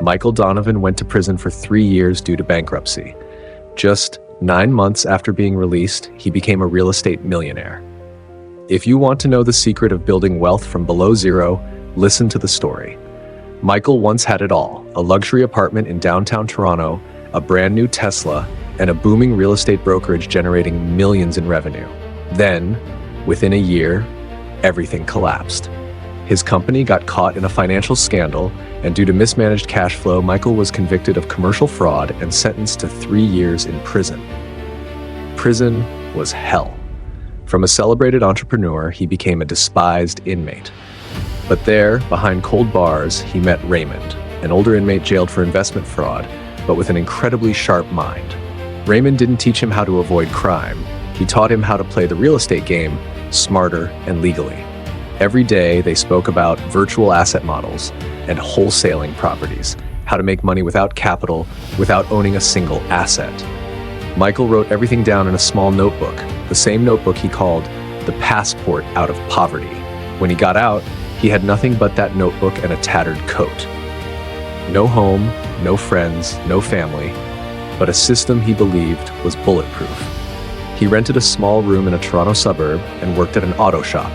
Michael Donovan went to prison for 3 years due to bankruptcy. Just 9 months after being released, he became a real estate millionaire. If you want to know the secret of building wealth from below zero, listen to the story. Michael once had it all: a luxury apartment in downtown Toronto, a brand new Tesla, and a booming real estate brokerage generating millions in revenue. Then, within a year, everything collapsed. His company got caught in a financial scandal, and due to mismanaged cash flow, Michael was convicted of commercial fraud and sentenced to 3 years in prison. Prison was hell. From a celebrated entrepreneur, he became a despised inmate. But there, behind cold bars, he met Raymond, an older inmate jailed for investment fraud, but with an incredibly sharp mind. Raymond didn't teach him how to avoid crime. He taught him how to play the real estate game smarter and legally. Every day, they spoke about virtual asset models and wholesaling properties, how to make money without capital, without owning a single asset. Michael wrote everything down in a small notebook, the same notebook he called the passport out of poverty. When he got out, he had nothing but that notebook and a tattered coat. No home, no friends, no family, but a system he believed was bulletproof. He rented a small room in a Toronto suburb and worked at an auto shop.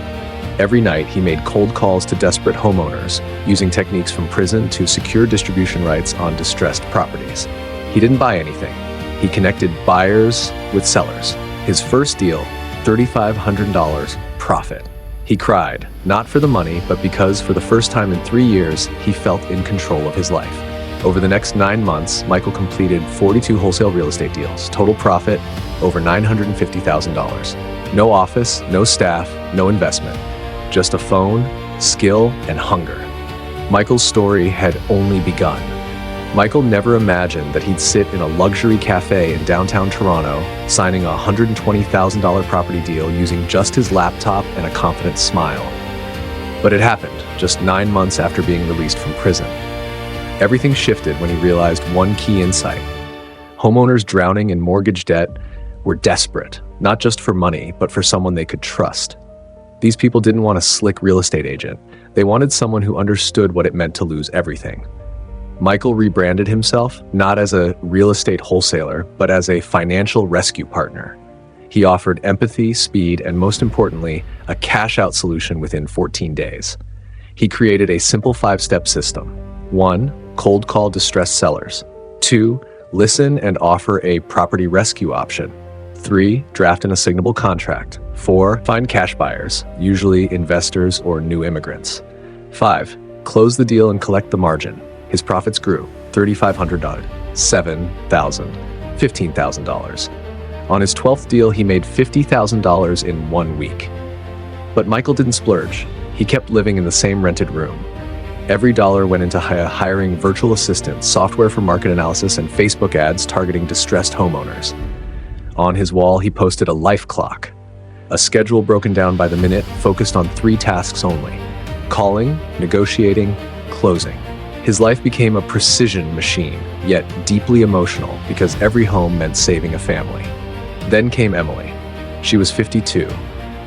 Every night, he made cold calls to desperate homeowners, using techniques from prison to secure distribution rights on distressed properties. He didn't buy anything. He connected buyers with sellers. His first deal, $3,500 profit. He cried, not for the money, but because for the first time in 3 years, he felt in control of his life. Over the next 9 months, Michael completed 42 wholesale real estate deals. Total profit, over $950,000. No office, no staff, no investment. Just a phone, skill, and hunger. Michael's story had only begun. Michael never imagined that he'd sit in a luxury cafe in downtown Toronto, signing a $120,000 property deal using just his laptop and a confident smile. But it happened just 9 months after being released from prison. Everything shifted when he realized one key insight. Homeowners drowning in mortgage debt were desperate, not just for money, but for someone they could trust. These people didn't want a slick real estate agent. They wanted someone who understood what it meant to lose everything. Michael rebranded himself not as a real estate wholesaler, but as a financial rescue partner. He offered empathy, speed, and most importantly, a cash-out solution within 14 days. He created a simple 5-step system. 1. Cold call distressed sellers. 2. Listen and offer a property rescue option. 3. Draft an assignable contract. 4. Find cash buyers, usually investors or new immigrants. 5. Close the deal and collect the margin. His profits grew, $3,500, $7,000, $15,000. On his 12th deal, he made $50,000 in 1 week. But Michael didn't splurge. He kept living in the same rented room. Every dollar went into hiring virtual assistants, software for market analysis, and Facebook ads targeting distressed homeowners. On his wall, he posted a life clock, a schedule broken down by the minute, focused on 3 tasks only: calling, negotiating, closing. His life became a precision machine, yet deeply emotional, because every home meant saving a family. Then came Emily. She was 52.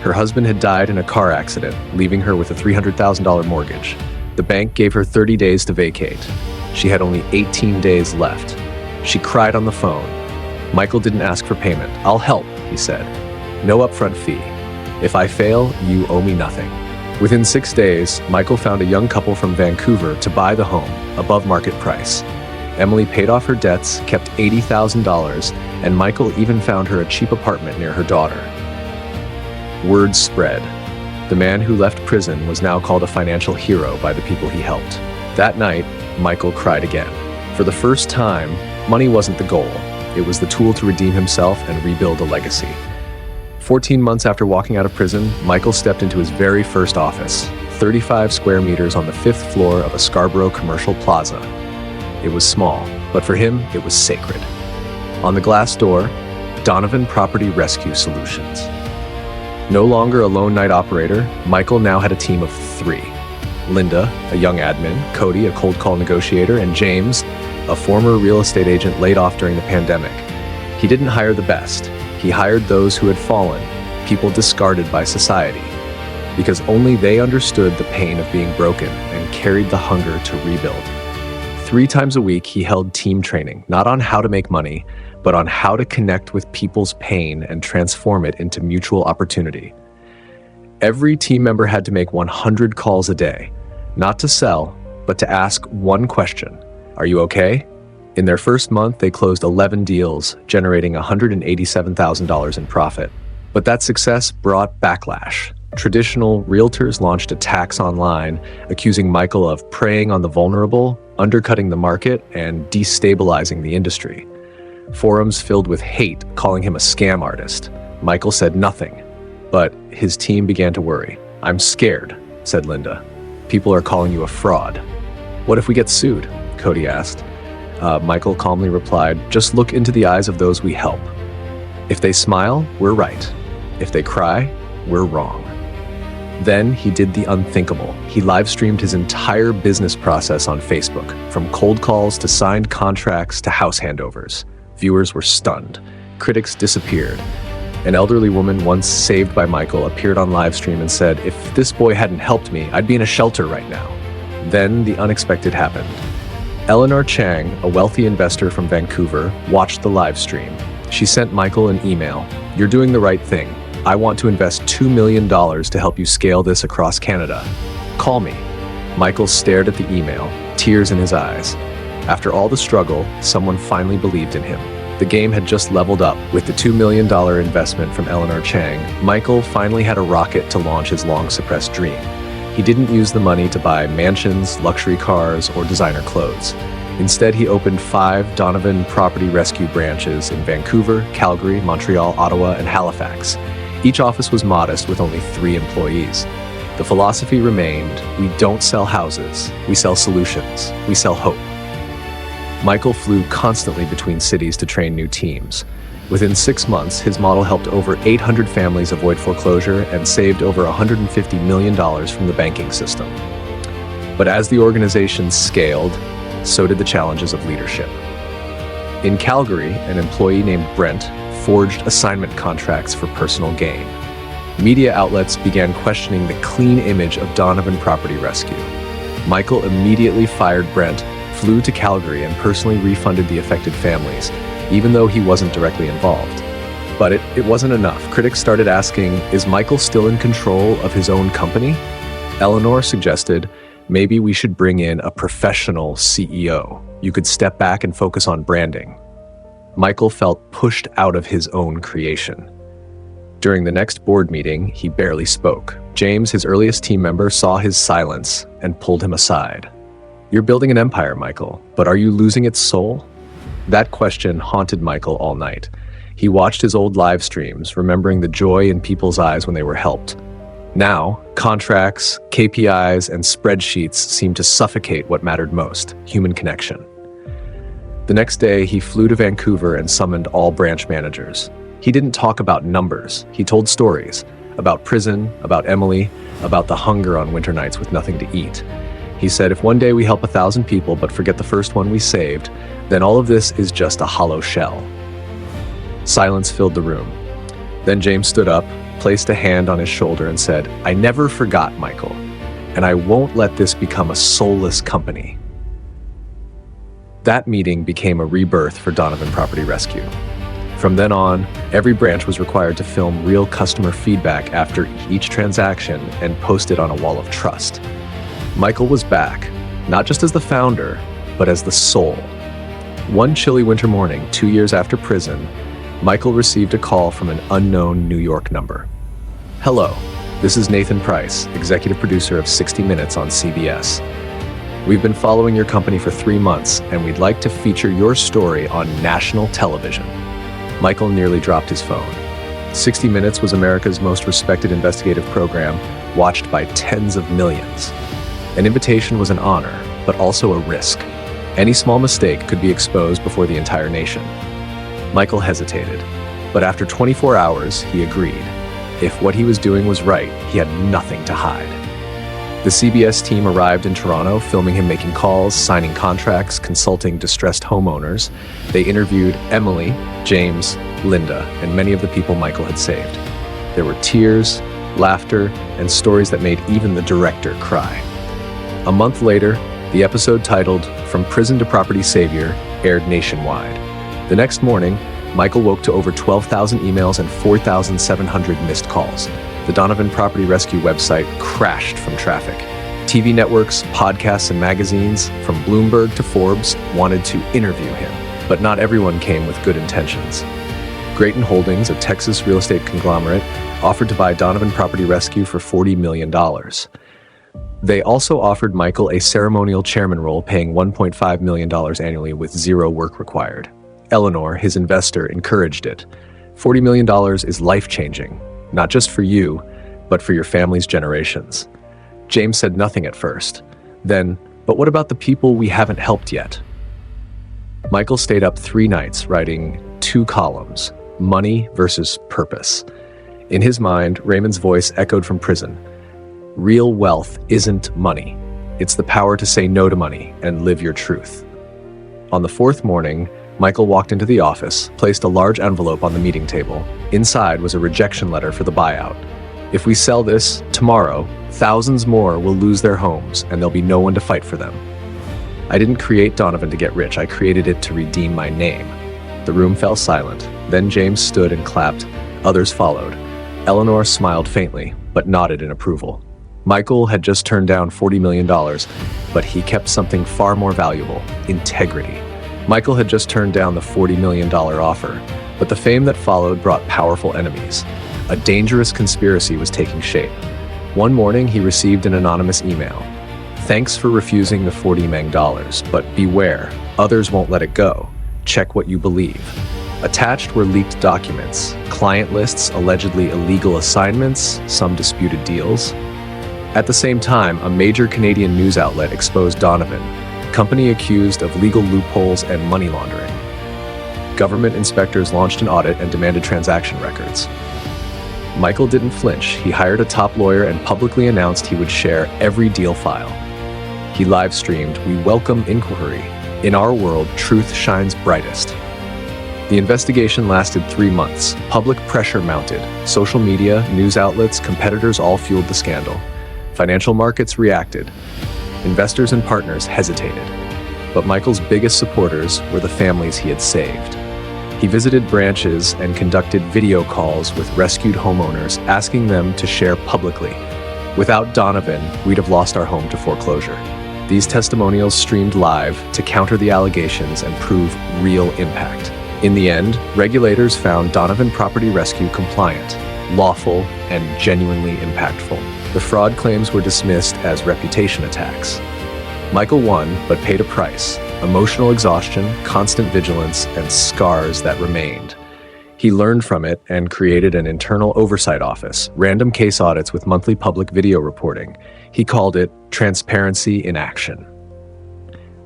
Her husband had died in a car accident, leaving her with a $300,000 mortgage. The bank gave her 30 days to vacate. She had only 18 days left. She cried on the phone. Michael didn't ask for payment. "I'll help," he said. "No upfront fee. If I fail, you owe me nothing." Within 6 days, Michael found a young couple from Vancouver to buy the home, above market price. Emily paid off her debts, kept $80,000, and Michael even found her a cheap apartment near her daughter. Word spread. The man who left prison was now called a financial hero by the people he helped. That night, Michael cried again. For the first time, money wasn't the goal. It was the tool to redeem himself and rebuild a legacy. 14 months after walking out of prison, Michael stepped into his very first office, 35 square meters on the 5th floor of a Scarborough commercial plaza. It was small, but for him, it was sacred. On the glass door, Donovan Property Rescue Solutions. No longer a lone night operator, Michael now had a team of 3. Linda, a young admin, Cody, a cold call negotiator, and James, a former real estate agent laid off during the pandemic. He didn't hire the best. He hired those who had fallen, people discarded by society, because only they understood the pain of being broken and carried the hunger to rebuild. 3 times a week, he held team training, not on how to make money, but on how to connect with people's pain and transform it into mutual opportunity. Every team member had to make 100 calls a day, not to sell, but to ask one question: "Are you okay?" In their first month, they closed 11 deals, generating $187,000 in profit. But that success brought backlash. Traditional realtors launched attacks online, accusing Michael of preying on the vulnerable, undercutting the market, and destabilizing the industry. Forums filled with hate, calling him a scam artist. Michael said nothing, but his team began to worry. "I'm scared," said Linda. "People are calling you a fraud." "What if we get sued?" Cody asked. Michael calmly replied, "Just look into the eyes of those we help. If they smile, we're right. If they cry, we're wrong." Then he did the unthinkable. He live-streamed his entire business process on Facebook, from cold calls to signed contracts to house handovers. Viewers were stunned. Critics disappeared. An elderly woman once saved by Michael appeared on livestream and said, "If this boy hadn't helped me, I'd be in a shelter right now." Then the unexpected happened. Eleanor Chang, a wealthy investor from Vancouver, watched the live stream. She sent Michael an email. "You're doing the right thing. I want to invest $2 million to help you scale this across Canada. Call me." Michael stared at the email, tears in his eyes. After all the struggle, someone finally believed in him. The game had just leveled up. With the $2 million investment from Eleanor Chang, Michael finally had a rocket to launch his long-suppressed dream. He didn't use the money to buy mansions, luxury cars, or designer clothes. Instead, he opened 5 Donovan Property Rescue branches in Vancouver, Calgary, Montreal, Ottawa, and Halifax. Each office was modest with only 3 employees. The philosophy remained: we don't sell houses, we sell solutions, we sell hope. Michael flew constantly between cities to train new teams. Within 6 months, his model helped over 800 families avoid foreclosure and saved over $150 million from the banking system. But as the organization scaled, so did the challenges of leadership. In Calgary, an employee named Brent forged assignment contracts for personal gain. Media outlets began questioning the clean image of Donovan Property Rescue. Michael immediately fired Brent, flew to Calgary, and personally refunded the affected families, even though he wasn't directly involved. But it wasn't enough. Critics started asking, is Michael still in control of his own company? Eleanor suggested, maybe we should bring in a professional CEO. You could step back and focus on branding. Michael felt pushed out of his own creation. During the next board meeting, he barely spoke. James, his earliest team member, saw his silence and pulled him aside. "You're building an empire, Michael, but are you losing its soul?" That question haunted Michael all night. He watched his old live streams, remembering the joy in people's eyes when they were helped. Now, contracts, KPIs, and spreadsheets seemed to suffocate what mattered most: human connection. The next day, he flew to Vancouver and summoned all branch managers. He didn't talk about numbers. He told stories about prison, about Emily, about the hunger on winter nights with nothing to eat. He said, if one day we help 1,000 people but forget the first one we saved, then all of this is just a hollow shell. Silence filled the room. Then James stood up, placed a hand on his shoulder and said, "I never forgot, Michael, and I won't let this become a soulless company." That meeting became a rebirth for Donovan Property Rescue. From then on, every branch was required to film real customer feedback after each transaction and post it on a wall of trust. Michael was back, not just as the founder, but as the soul. One chilly winter morning, 2 years after prison, Michael received a call from an unknown New York number. "Hello, this is Nathan Price, executive producer of 60 Minutes on CBS. We've been following your company for 3 months, and we'd like to feature your story on national television." Michael nearly dropped his phone. 60 Minutes was America's most respected investigative program, watched by tens of millions. An invitation was an honor, but also a risk. Any small mistake could be exposed before the entire nation. Michael hesitated, but after 24 hours, he agreed. If what he was doing was right, he had nothing to hide. The CBS team arrived in Toronto, filming him making calls, signing contracts, consulting distressed homeowners. They interviewed Emily, James, Linda, and many of the people Michael had saved. There were tears, laughter, and stories that made even the director cry. A month later, the episode titled From Prison to Property Savior aired nationwide. The next morning, Michael woke to over 12,000 emails and 4,700 missed calls. The Donovan Property Rescue website crashed from traffic. TV networks, podcasts, and magazines, from Bloomberg to Forbes, wanted to interview him. But not everyone came with good intentions. Grayton Holdings, a Texas real estate conglomerate, offered to buy Donovan Property Rescue for $40 million. They also offered Michael a ceremonial chairman role, paying $1.5 million annually with zero work required. Eleanor, his investor, encouraged it. $40 million is life-changing, not just for you, but for your family's generations. James said nothing at first. Then, but what about the people we haven't helped yet? Michael stayed up 3 nights writing 2 columns, money versus purpose. In his mind, Raymond's voice echoed from prison. Real wealth isn't money. It's the power to say no to money and live your truth. On the 4th morning, Michael walked into the office, placed a large envelope on the meeting table. Inside was a rejection letter for the buyout. If we sell this tomorrow, thousands more will lose their homes and there'll be no one to fight for them. I didn't create Donovan to get rich. I created it to redeem my name. The room fell silent. Then James stood and clapped. Others followed. Eleanor smiled faintly, but nodded in approval. Michael had just turned down $40 million, but he kept something far more valuable: integrity. Michael had just turned down the $40 million offer, but the fame that followed brought powerful enemies. A dangerous conspiracy was taking shape. One morning, he received an anonymous email. Thanks for refusing the $40 million, but beware, others won't let it go. Check what you believe. Attached were leaked documents, client lists, allegedly illegal assignments, some disputed deals. At the same time, a major Canadian news outlet exposed Donovan, company accused of legal loopholes and money laundering. Government inspectors launched an audit and demanded transaction records. Michael didn't flinch. He hired a top lawyer and publicly announced he would share every deal file. He live-streamed, "We welcome inquiry. In our world, truth shines brightest." The investigation lasted 3 months. Public pressure mounted. Social media, news outlets, competitors all fueled the scandal. Financial markets reacted. Investors and partners hesitated. But Michael's biggest supporters were the families he had saved. He visited branches and conducted video calls with rescued homeowners, asking them to share publicly. Without Donovan, we'd have lost our home to foreclosure. These testimonials streamed live to counter the allegations and prove real impact. In the end, regulators found Donovan Property Rescue compliant, lawful, and genuinely impactful. The fraud claims were dismissed as reputation attacks. Michael won, but paid a price: emotional exhaustion, constant vigilance, and scars that remained. He learned from it and created an internal oversight office, random case audits with monthly public video reporting. He called it transparency in action.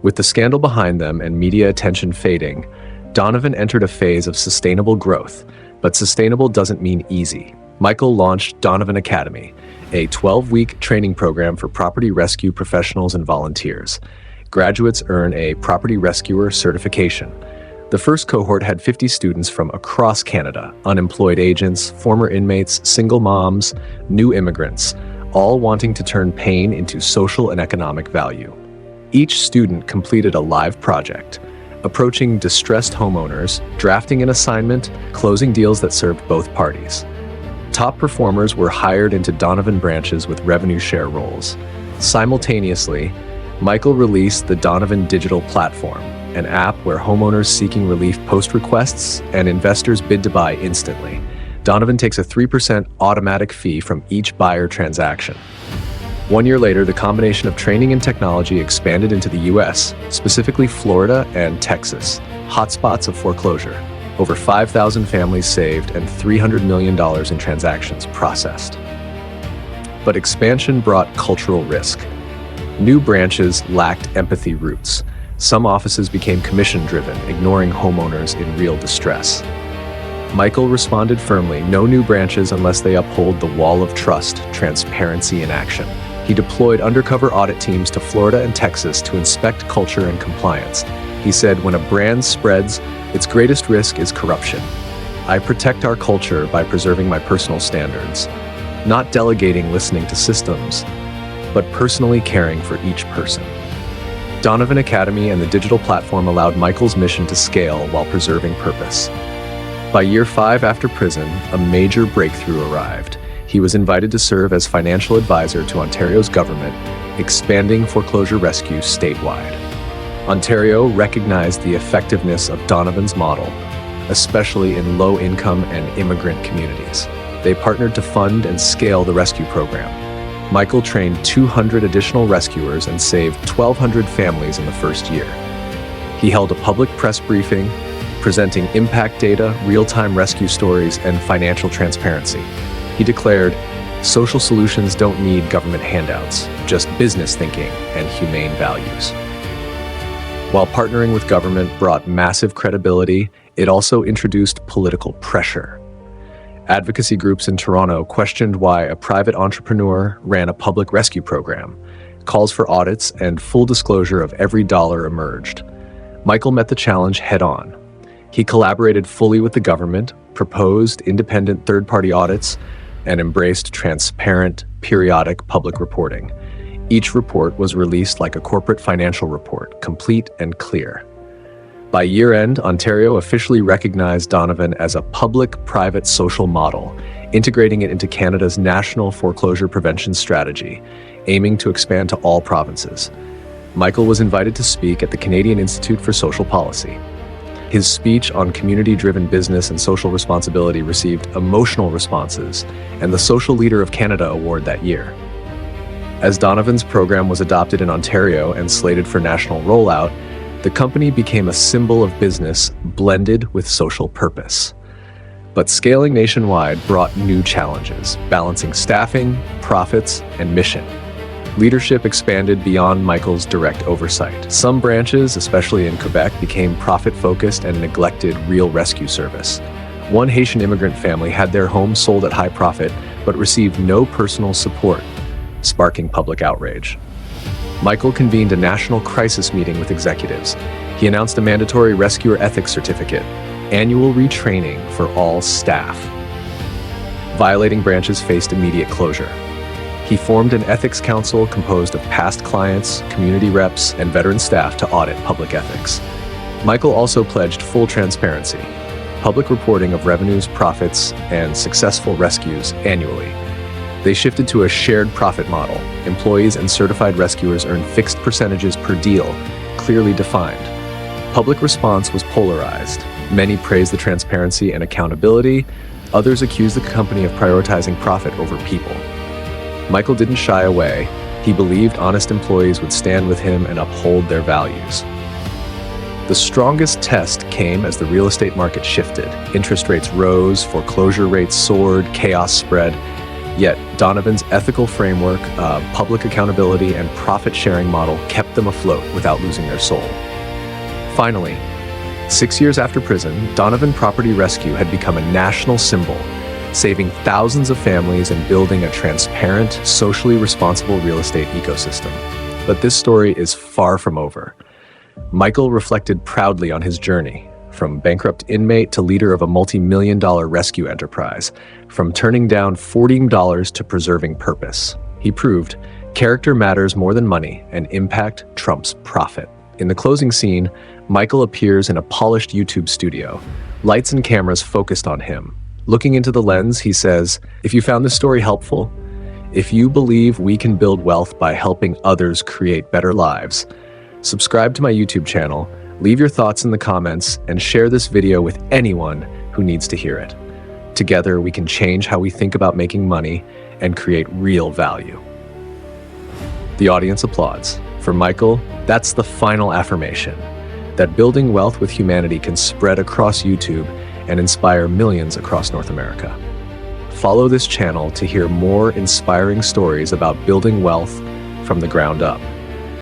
With the scandal behind them and media attention fading, Donovan entered a phase of sustainable growth, but sustainable doesn't mean easy. Michael launched Donovan Academy, a 12-week training program for property rescue professionals and volunteers. Graduates earn a property rescuer certification. The first cohort had 50 students from across Canada, unemployed agents, former inmates, single moms, new immigrants, all wanting to turn pain into social and economic value. Each student completed a live project, approaching distressed homeowners, drafting an assignment, closing deals that served both parties. Top performers were hired into Donovan branches with revenue share roles. Simultaneously, Michael released the Donovan Digital Platform, an app where homeowners seeking relief post requests and investors bid to buy instantly. Donovan takes a 3% automatic fee from each buyer transaction. 1 year later, the combination of training and technology expanded into the US, specifically Florida and Texas, hotspots of foreclosure. Over 5,000 families saved and $300 million in transactions processed. But expansion brought cultural risk. New branches lacked empathy roots. Some offices became commission-driven, ignoring homeowners in real distress. Michael responded firmly: no new branches unless they uphold the wall of trust, transparency in action. He deployed undercover audit teams to Florida and Texas to inspect culture and compliance. He said, when a brand spreads, its greatest risk is corruption. I protect our culture by preserving my personal standards, not delegating listening to systems, but personally caring for each person. Donovan Academy and the digital platform allowed Michael's mission to scale while preserving purpose. By year 5 after prison, a major breakthrough arrived. He was invited to serve as financial advisor to Ontario's government, expanding foreclosure rescue statewide. Ontario recognized the effectiveness of Donovan's model, especially in low-income and immigrant communities. They partnered to fund and scale the rescue program. Michael trained 200 additional rescuers and saved 1,200 families in the first year. He held a public press briefing, presenting impact data, real-time rescue stories, and financial transparency. He declared, "Social solutions don't need government handouts, just business thinking and humane values." While partnering with government brought massive credibility, it also introduced political pressure. Advocacy groups in Toronto questioned why a private entrepreneur ran a public rescue program. Calls for audits and full disclosure of every dollar emerged. Michael met the challenge head-on. He collaborated fully with the government, proposed independent third-party audits, and embraced transparent, periodic public reporting. Each report was released like a corporate financial report, complete and clear. By year-end, Ontario officially recognized Donovan as a public-private social model, integrating it into Canada's national foreclosure prevention strategy, aiming to expand to all provinces. Michael was invited to speak at the Canadian Institute for Social Policy. His speech on community-driven business and social responsibility received emotional responses and the Social Leader of Canada award that year. As Donovan's program was adopted in Ontario and slated for national rollout, the company became a symbol of business blended with social purpose. But scaling nationwide brought new challenges, balancing staffing, profits, and mission. Leadership expanded beyond Michael's direct oversight. Some branches, especially in Quebec, became profit-focused and neglected real rescue service. One Haitian immigrant family had their home sold at high profit, but received no personal support, sparking public outrage. Michael convened a national crisis meeting with executives. He announced a mandatory rescuer ethics certificate, annual retraining for all staff. Violating branches faced immediate closure. He formed an ethics council composed of past clients, community reps, and veteran staff to audit public ethics. Michael also pledged full transparency, public reporting of revenues, profits, and successful rescues annually. They shifted to a shared profit model. Employees and certified rescuers earned fixed percentages per deal, clearly defined. Public response was polarized. Many praised the transparency and accountability. Others accused the company of prioritizing profit over people. Michael didn't shy away. He believed honest employees would stand with him and uphold their values. The strongest test came as the real estate market shifted. Interest rates rose, foreclosure rates soared, chaos spread. Yet Donovan's ethical framework, public accountability, and profit-sharing model kept them afloat without losing their soul. Finally, 6 years after prison, Donovan Property Rescue had become a national symbol, saving thousands of families and building a transparent, socially responsible real estate ecosystem. But this story is far from over. Michael reflected proudly on his journey, from bankrupt inmate to leader of a multi-million-dollar rescue enterprise, from turning down $40 to preserving purpose. He proved character matters more than money, and impact trumps profit. In the closing scene, Michael appears in a polished YouTube studio, lights and cameras focused on him. Looking into the lens, he says, "If you found this story helpful, if you believe we can build wealth by helping others create better lives, subscribe to my YouTube channel, leave your thoughts in the comments, and share this video with anyone who needs to hear it. Together, we can change how we think about making money and create real value." The audience applauds. For Michael, that's the final affirmation, that building wealth with humanity can spread across YouTube and inspire millions across North America. Follow this channel to hear more inspiring stories about building wealth from the ground up.